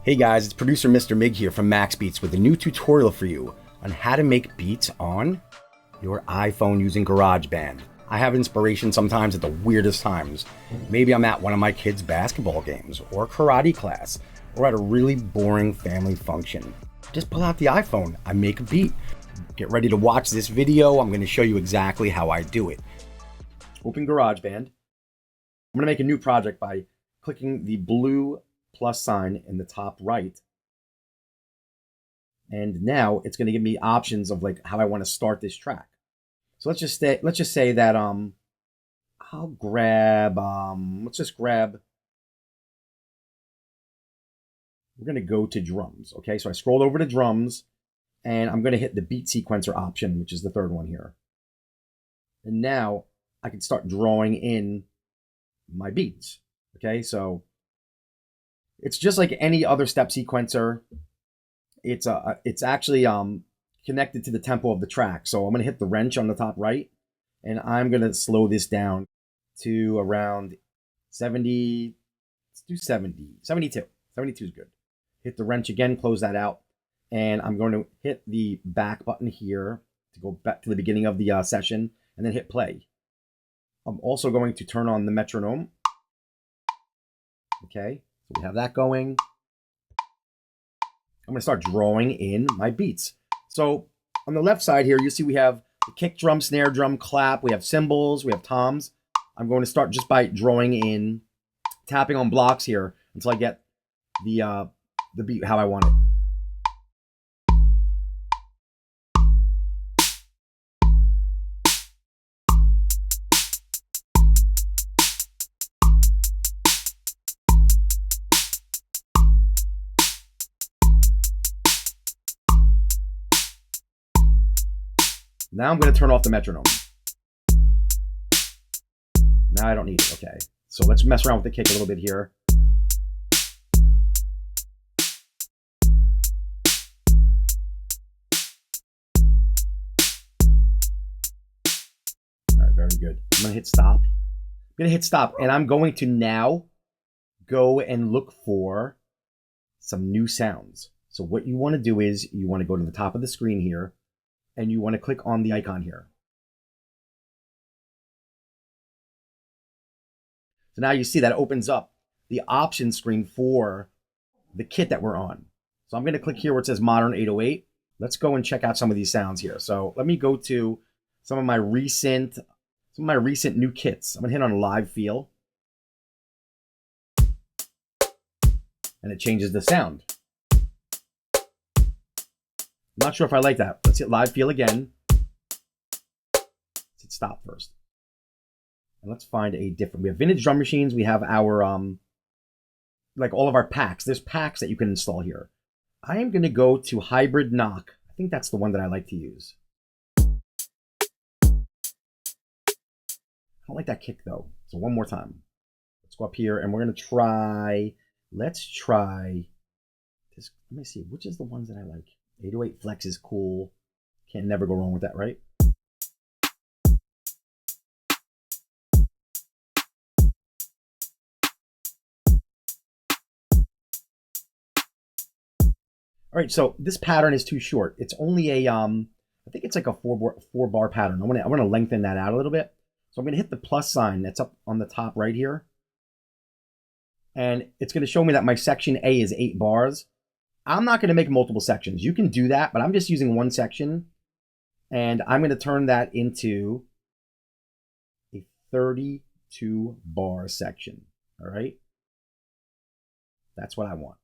Hey guys, it's producer Mr. Mig here from MaxxBeats with a new tutorial for you on how to make beats on your iPhone using GarageBand. I have inspiration sometimes at the weirdest times. Maybe I'm at one of my kids' basketball games or karate class or at a really boring family function. Just pull out the iPhone, I make a beat. Get ready to watch this video. I'm going to show you exactly how I do it. Open GarageBand. I'm going to make a new project by clicking the blue plus sign in the top right. And now it's going to give me options of like how I want to start this track. So let's just say that I'll grab we're going to go to drums. Okay, so I scrolled over to drums and I'm going to hit the beat sequencer option, which is the third one here. And now I can start drawing in my beats. Okay, so it's just like any other step sequencer. It's actually connected to the tempo of the track. So I'm going to hit the wrench on the top right, and I'm going to slow this down to around 70. Let's do 70, 72. 72 is good. Hit the wrench again, close that out, and I'm going to hit the back button here to go back to the beginning of the session, and then hit play. I'm also going to turn on the metronome. Okay. So we have that going. I'm going to start drawing in my beats. So on the left side here, you see we have the kick drum, snare drum, clap. We have cymbals. We have toms. I'm going to start just by drawing in, tapping on blocks here until I get the beat how I want it. Now I'm going to turn off the metronome. Now I don't need it. Okay. So let's mess around with the kick a little bit here. All right, very good. I'm going to hit stop. And I'm going to now go and look for some new sounds. So what you want to do is you want to go to the top of the screen here, and you want to click on the icon here. So now you see that opens up the option screen for the kit that we're on. So I'm going to click here where it says Modern 808. Let's go and check out some of these sounds here. So let me go to some of my recent new kits. I'm going to hit on Live Feel. And it changes the sound. I'm not sure if I like that. Let's hit Live Feel again. Let's hit stop first. And let's find a different. We have vintage drum machines. We have our like all of our packs. There's packs that you can install here. I am going to go to Hybrid Knock. I think that's the one that I like to use. I don't like that kick though. So one more time. Let's go up here and we're going to try. Let's try this. Let me see. Which is the ones that I like? 808 Flex is cool. Can't never go wrong with that, right? All right, so this pattern is too short. It's only a I think it's like a four bar pattern. I want to lengthen that out a little bit. So I'm going to hit the plus sign that's up on the top right here. And it's going to show me that my section A is 8 bars. I'm not going to make multiple sections. You can do that, but I'm just using one section. And I'm going to turn that into a 32 bar section. All right. That's what I want.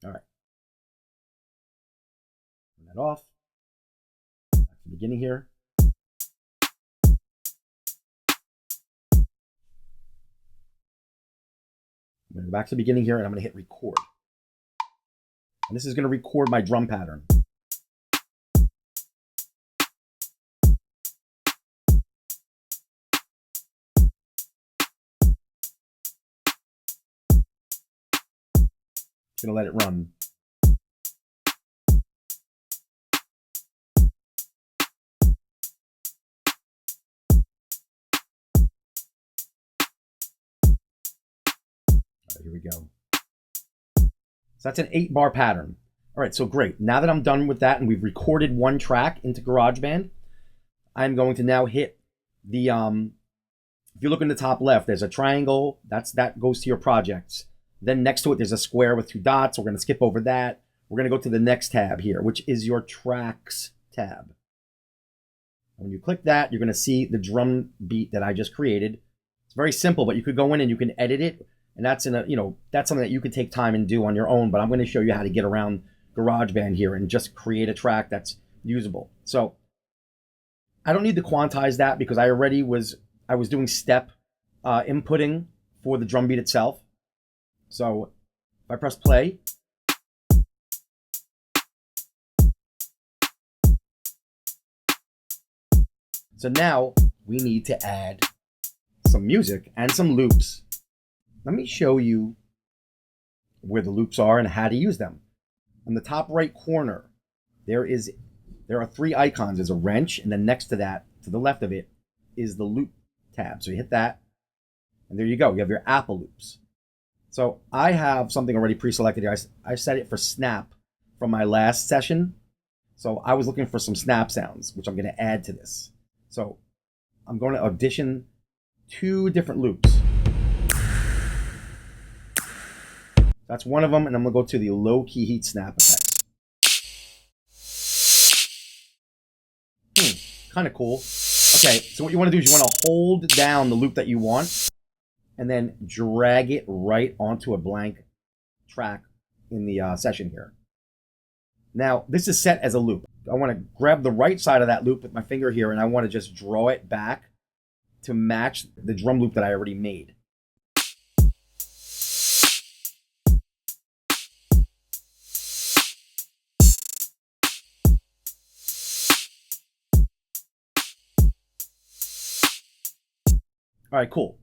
All right. Turn that off. Back to the beginning here. I'm going to go back to the beginning here and I'm going to hit record. And this is going to record my drum pattern. Just going to let it run. So here we go. So that's an 8-bar pattern. All right, so great. Now that I'm done with that and we've recorded one track into GarageBand, I'm going to now hit the, if you look in the top left, there's a triangle. That goes to your projects. Then next to it, there's a square with 2 dots. We're going to skip over that. We're going to go to the next tab here, which is your tracks tab. When you click that, you're going to see the drum beat that I just created. It's very simple, but you could go in and you can edit it. And that's that's something that you could take time and do on your own, but I'm going to show you how to get around GarageBand here and just create a track that's usable. So I don't need to quantize that because I was doing step inputting for the drum beat itself. So if I press play, so now we need to add some music and some loops. Let me show you where the loops are and how to use them. On the top right corner, there are 3 icons. There's a wrench, and then next to that, to the left of it, is the loop tab. So you hit that, and there you go. You have your Apple loops. So I have something already pre-selected here. I set it for snap from my last session. So I was looking for some snap sounds, which I'm going to add to this. So I'm going to audition 2 different loops. That's one of them, and I'm going to go to the low-key heat snap effect. Kind of cool. Okay, so what you want to do is you want to hold down the loop that you want and then drag it right onto a blank track in the session here. Now, this is set as a loop. I want to grab the right side of that loop with my finger here, and I want to just draw it back to match the drum loop that I already made. All right, cool.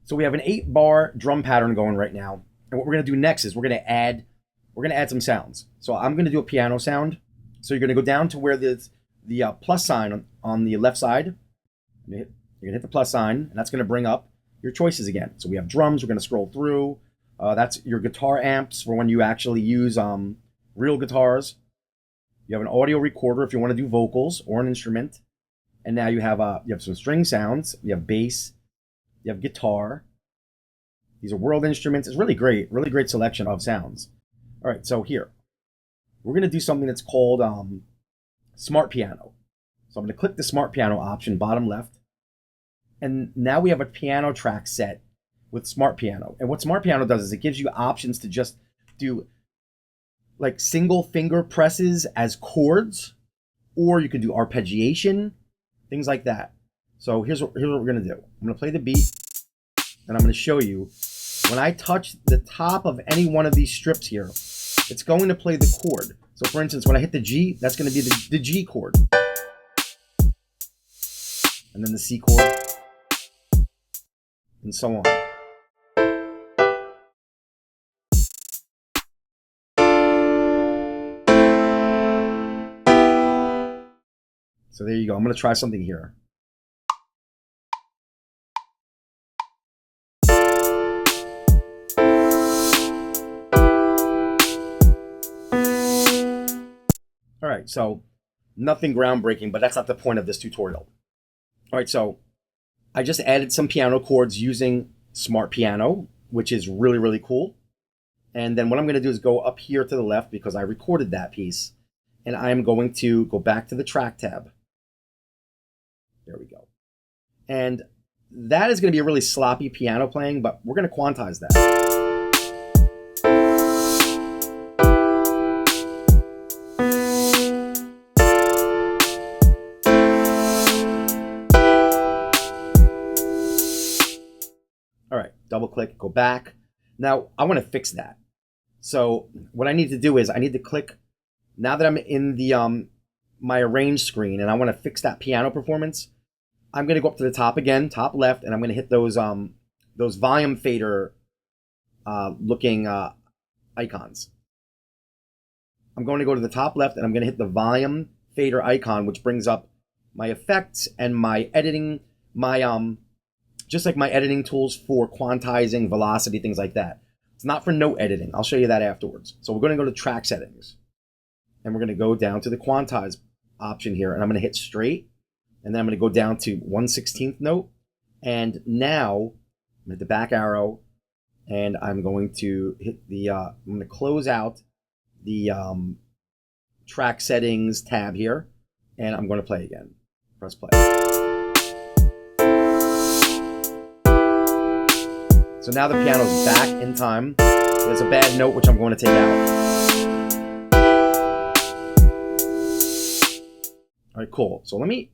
So we have an 8-bar drum pattern going right now. And what we're going to do next is we're going to add some sounds. So I'm going to do a piano sound. So you're going to go down to where the plus sign on the left side. You're going to hit the plus sign, and that's going to bring up your choices again. So we have drums. We're going to scroll through. That's your guitar amps for when you actually use real guitars. You have an audio recorder if you want to do vocals or an instrument. And now you have some string sounds. You have bass. You have guitar. These are world instruments. It's really great selection of sounds. All right, so here, we're going to do something that's called Smart Piano. So I'm going to click the Smart Piano option, bottom left. And now we have a piano track set with Smart Piano. And what Smart Piano does is it gives you options to just do like single finger presses as chords, or you can do arpeggiation, things like that. So here's what we're going to do. I'm going to play the beat, and I'm going to show you. When I touch the top of any one of these strips here, it's going to play the chord. So for instance, when I hit the G, that's going to be the G chord. And then the C chord, and so on. So there you go. I'm going to try something here. All right, so nothing groundbreaking, but that's not the point of this tutorial. All right, so I just added some piano chords using Smart Piano, which is really cool. And then what I'm going to do is go up here to the left because I recorded that piece. And I'm going to go back to the track tab. There we go. And that is going to be a really sloppy piano playing, but we're going to quantize that. All right, double click, go back. Now I want to fix that. So what I need to do is I need to click, now that I'm in the my arrange screen and I want to fix that piano performance, I'm going to go up to the top again, top left, and I'm going to hit those volume fader looking icons. I'm going to go to the top left and I'm going to hit the volume fader icon, which brings up my effects and my editing, my just like my editing tools for quantizing, velocity, things like that. It's not for note editing. I'll show you that afterwards. So we're going to go to track settings. And we're going to go down to the quantize option here. And I'm going to hit straight. And then I'm going to go down to 1/16th note. And now I'm at the back arrow. And I'm going to hit the, I'm going to close out the track settings tab here. And I'm going to play again. Press play. So now the piano's back in time. There's a bad note which I'm going to take out. All right, cool. So I'm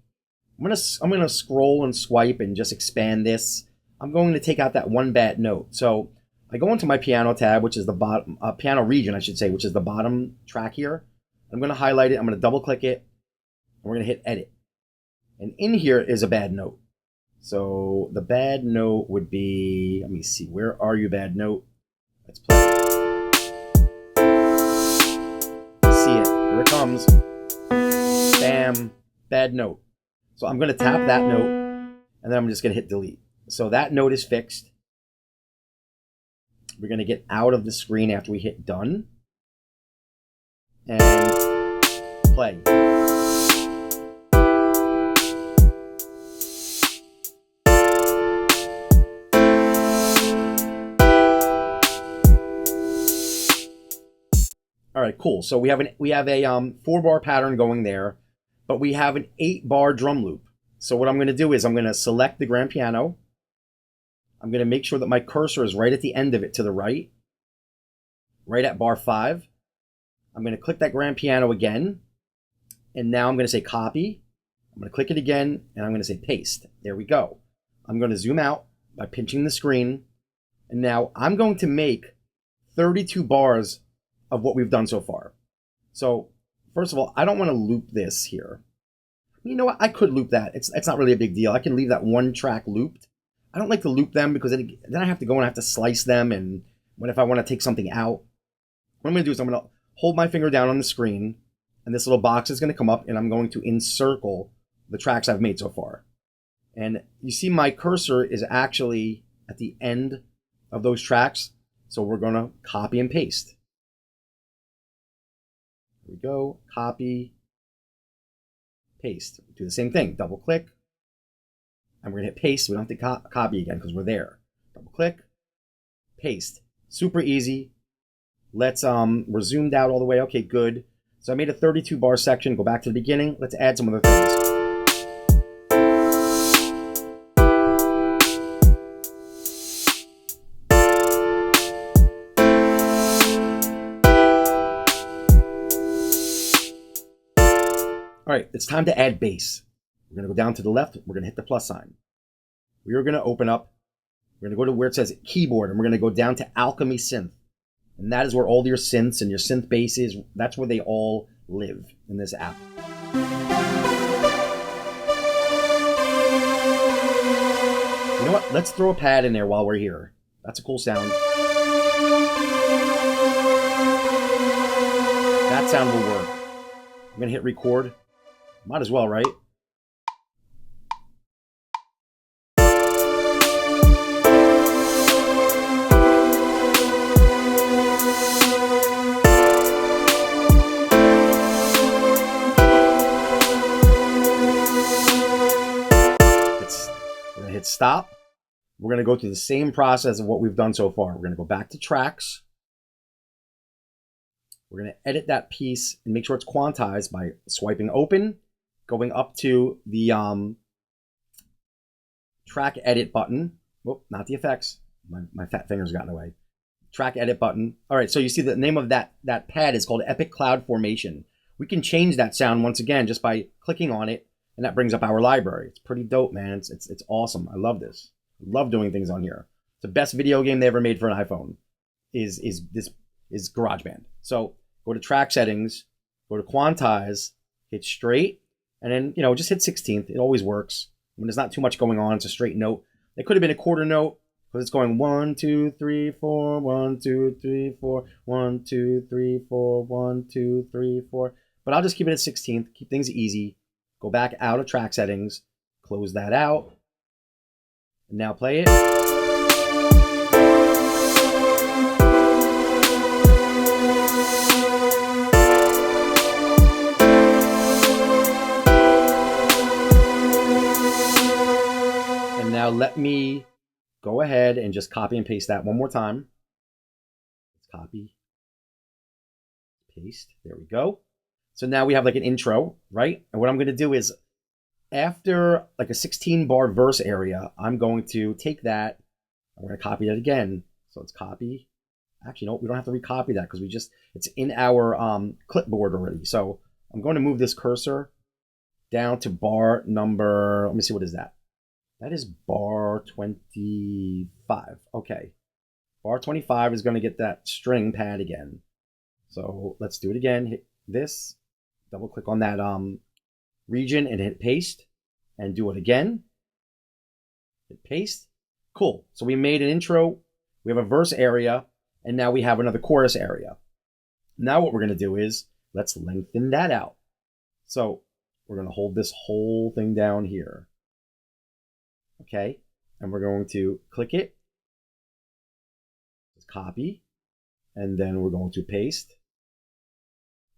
gonna scroll and swipe and just expand this. I'm going to take out that one bad note. So I go into my piano tab, which is the bottom, piano region, I should say, which is the bottom track here. I'm going to highlight it. I'm going to double click it. And we're going to hit edit. And in here is a bad note. So the bad note would be, let me see, where are you, bad note? Let's play it. See it. Here it comes. Bam. Bad note. So I'm going to tap that note, and then I'm just going to hit delete. So that note is fixed. We're going to get out of the screen after we hit done. And play. All right, cool. So we have a 4-bar pattern going there, but we have an 8-bar drum loop. So what I'm going to do is I'm going to select the grand piano. I'm going to make sure that my cursor is right at the end of it to the right at bar 5. I'm going to click that grand piano again, and now I'm going to say copy. I'm going to click it again, and I'm going to say paste. There we go. I'm going to zoom out by pinching the screen, and now I'm going to make 32 bars of what we've done so far. So first of all, I don't want to loop this here. You know what? I could loop that. It's not really a big deal. I can leave that one track looped. I don't like to loop them because then I have to go and I have to slice them. And what if I want to take something out? What I'm going to do is I'm going to hold my finger down on the screen, and this little box is going to come up, and I'm going to encircle the tracks I've made so far. And you see my cursor is actually at the end of those tracks. So we're going to copy and paste. Here we go. Copy, paste. Do the same thing. Double click. And we're going to hit paste. We don't have to copy again because we're there. Double click, paste. Super easy. Let's, we're zoomed out all the way. Okay, good. So I made a 32 bar section. Go back to the beginning. Let's add some other things. All right, it's time to add bass. We're going to go down to the left. We're going to hit the plus sign. We are going to open up. We're going to go to where it says keyboard, and we're going to go down to Alchemy Synth. And that is where all your synths and your synth basses, that's where they all live in this app. You know what? Let's throw a pad in there while we're here. That's a cool sound. That sound will work. I'm going to hit record. Might as well, right? We're going to hit stop. We're going to go through the same process of what we've done so far. We're going to go back to tracks. We're going to edit that piece and make sure it's quantized by swiping open, going up to the track edit button. Whoop, not the effects. My fat fingers got in the way. Track edit button. All right, so you see the name of that pad is called Epic Cloud Formation. We can change that sound once again just by clicking on it, and that brings up our library. It's pretty dope, man. It's awesome. I love this. I love doing things on here. It's the best video game they ever made for an iPhone. Is GarageBand. So go to track settings, go to quantize, hit straight, and then just hit 16th. It always works. When there's not too much going on, it's a straight note. It could have been a quarter note because it's going 1, 2, 3, 4, 1, 2, 3, 4, 1, 2, 3, 4, 1, 2, 3, 4. But I'll just keep it at 16th. Keep things easy. Go back out of track settings, close that out, and now play it. Now let me go ahead and just copy and paste that one more time. Let's copy, paste, there we go. So now we have like an intro, right? And what I'm gonna do is after like a 16 bar verse area, I'm going to take that, I'm gonna copy that again. So let's copy. Actually, no, we don't have to recopy that because it's in our clipboard already. So I'm going to move this cursor down to bar number, let me see, what is that? That is bar 25. Okay. Bar 25 is going to get that string pad again. So let's do it again. Hit this, double click on that region and hit paste and do it again. Hit paste. Cool. So we made an intro. We have a verse area and now we have another chorus area. Now what we're going to do is let's lengthen that out. So we're going to hold this whole thing down here. Okay. And we're going to click it. Just copy. And then we're going to paste.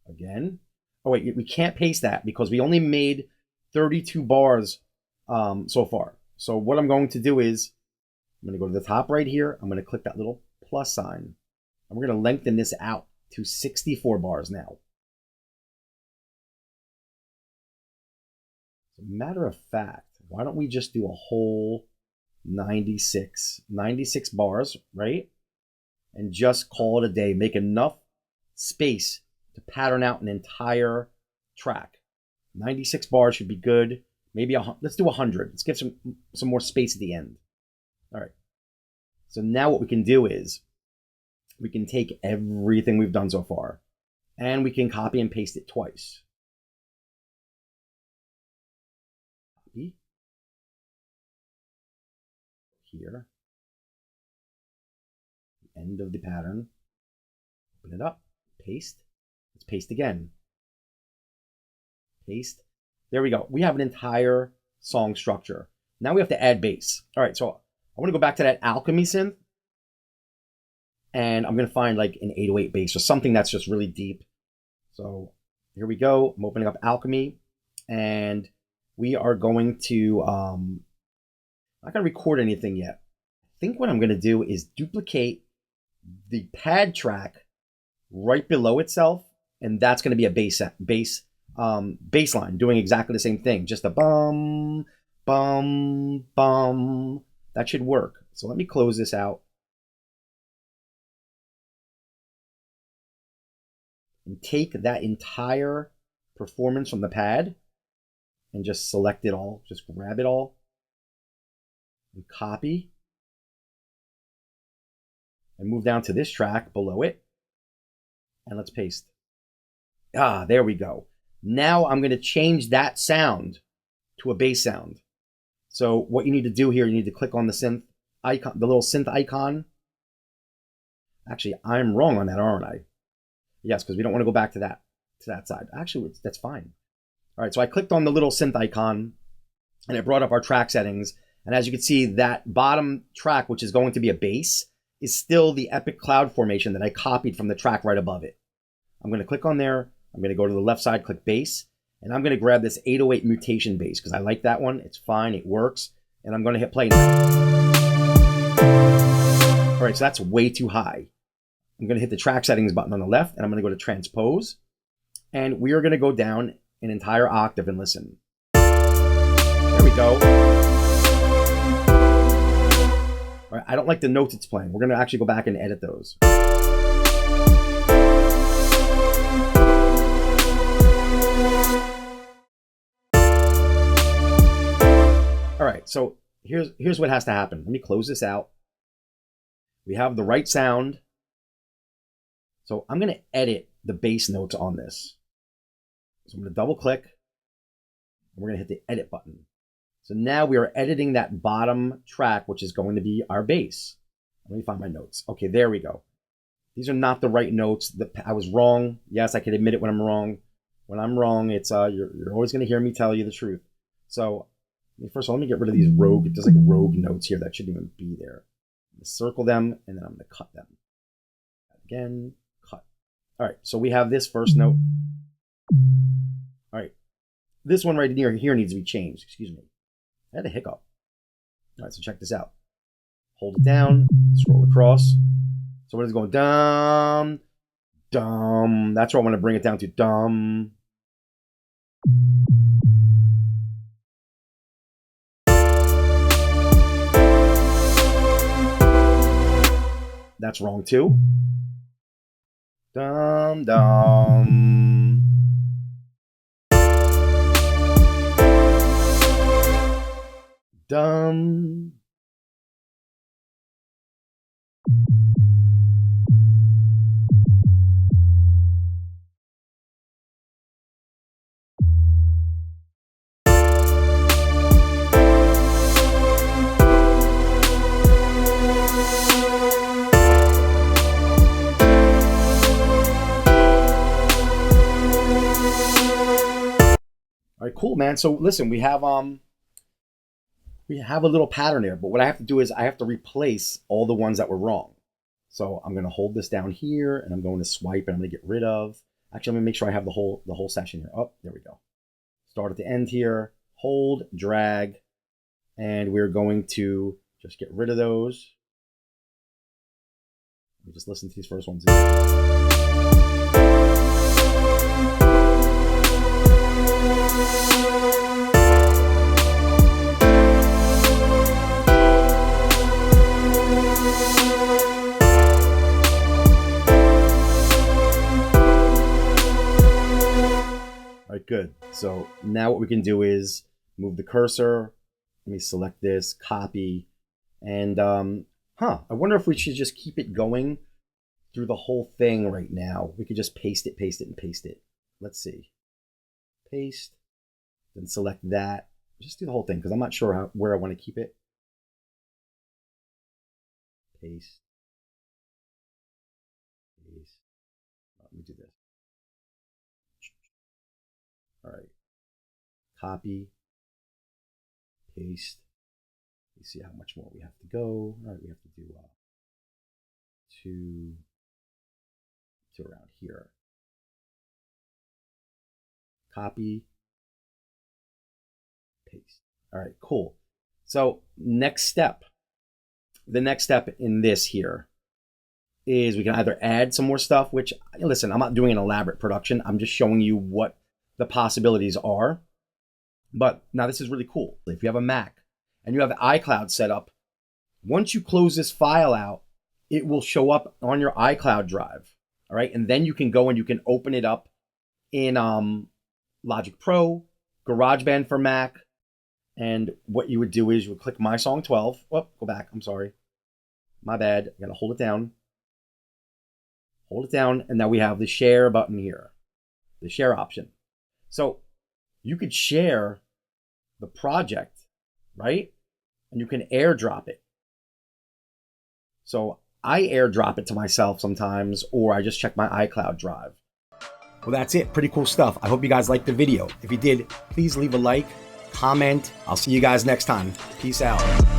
Again. Oh, wait, we can't paste that because we only made 32 bars so far. So what I'm going to do is I'm going to go to the top right here. I'm going to click that little plus sign. And we're going to lengthen this out to 64 bars now. As a matter of fact, why don't we just do a whole 96 bars, right? And just call it a day. Make enough space to pattern out an entire track. 96 bars should be good. Maybe let's do 100. Let's give some more space at the end. All right. So now what we can do is we can take everything we've done so far and we can copy and paste it twice. Copy. Here. The end of the pattern. Open it up. Paste. Let's paste again. Paste. There we go. We have an entire song structure. Now we have to add bass. All right, so I want to go back to that Alchemy synth. And I'm going to find like an 808 bass or something that's just really deep. So here we go. I'm opening up Alchemy. And we are going to, I'm not going to record anything yet. I think what I'm going to do is duplicate the pad track right below itself. And that's going to be a bass line doing exactly the same thing. Just a bum, bum, bum. That should work. So let me close this out. And take that entire performance from the pad and just select it all. Just grab it all and copy and move down to this track below it. And let's paste. Ah, there we go. Now I'm going to change that sound to a bass sound. So what you need to do here, you need to click on the synth icon, the little synth icon. Actually, I'm wrong on that, aren't I? Yes, because we don't want to go back to that side. Actually, that's fine. All right, so I clicked on the little synth icon and it brought up our track settings. And as you can see, that bottom track, which is going to be a bass, is still the Epic Cloud formation that I copied from the track right above it. I'm going to click on there. I'm going to go to the left side, click bass, and I'm going to grab this 808 mutation bass because I like that one. It's fine. It works. And I'm going to hit play now. All right, so that's way too high. I'm going to hit the track settings button on the left, and I'm going to go to transpose. And we are going to go down an entire octave and listen. There we go. All right, I don't like the notes it's playing. We're going to actually go back and edit those. All right, so here's what has to happen. Let me close this out. We have the right sound. So I'm going to edit the bass notes on this. So I'm going to double click. And we're going to hit the edit button. So now we are editing that bottom track, which is going to be our bass. Let me find my notes. Okay, there we go. These are not the right notes. I was wrong. Yes, I can admit it when I'm wrong. When I'm wrong, it's you're always going to hear me tell you the truth. So first of all, let me get rid of these rogue. There's like rogue notes here that shouldn't even be there. I'm going to circle them and then I'm going to cut them. Again, cut. All right, so we have this first note. All right, this one right near here needs to be changed. Excuse me. I had a hiccup. All right, so check this out. Hold it down, scroll across. So what is it going? Dum, dum. That's where I want to bring it down to. Dum. That's wrong too. Dum, dum. Dum. All right, cool, man. So listen, we have a little pattern there, but what I have to do is I have to replace all the ones that were wrong. So I'm gonna hold this down here and I'm going to swipe and I'm gonna get rid of. Actually, I'm gonna make sure I have the whole session here. Oh, there we go. Start at the end here, hold, drag, and we're going to just get rid of those. Let me just listen to these first ones again. All right, good. So now what we can do is move the cursor. Let me select this, copy, and I wonder if we should just keep it going through the whole thing right now. We could just paste it, and paste it. Let's see. Paste, then select that. Just do the whole thing because I'm not sure where I want to keep it. Paste. Paste. Let me do this. All right. Copy. Paste. Let's see how much more we have to go. All right, we have to do to around here. Copy. Paste. All right, cool. So next step. The next step in this here is we can either add some more stuff, which, listen, I'm not doing an elaborate production. I'm just showing you what the possibilities are. But now this is really cool. If you have a Mac and you have iCloud set up, once you close this file out, it will show up on your iCloud drive. All right. And then you can go and you can open it up in Logic Pro, GarageBand for Mac. And what you would do is you would click My Song 12. Oh, go back. I'm sorry. My bad. I got to hold it down. Hold it down. And now we have the share button here, the share option. So you could share the project, right? And you can airdrop it. So I airdrop it to myself sometimes, or I just check my iCloud drive. Well, that's it. Pretty cool stuff. I hope you guys liked the video. If you did, please leave a like, comment. I'll see you guys next time. Peace out.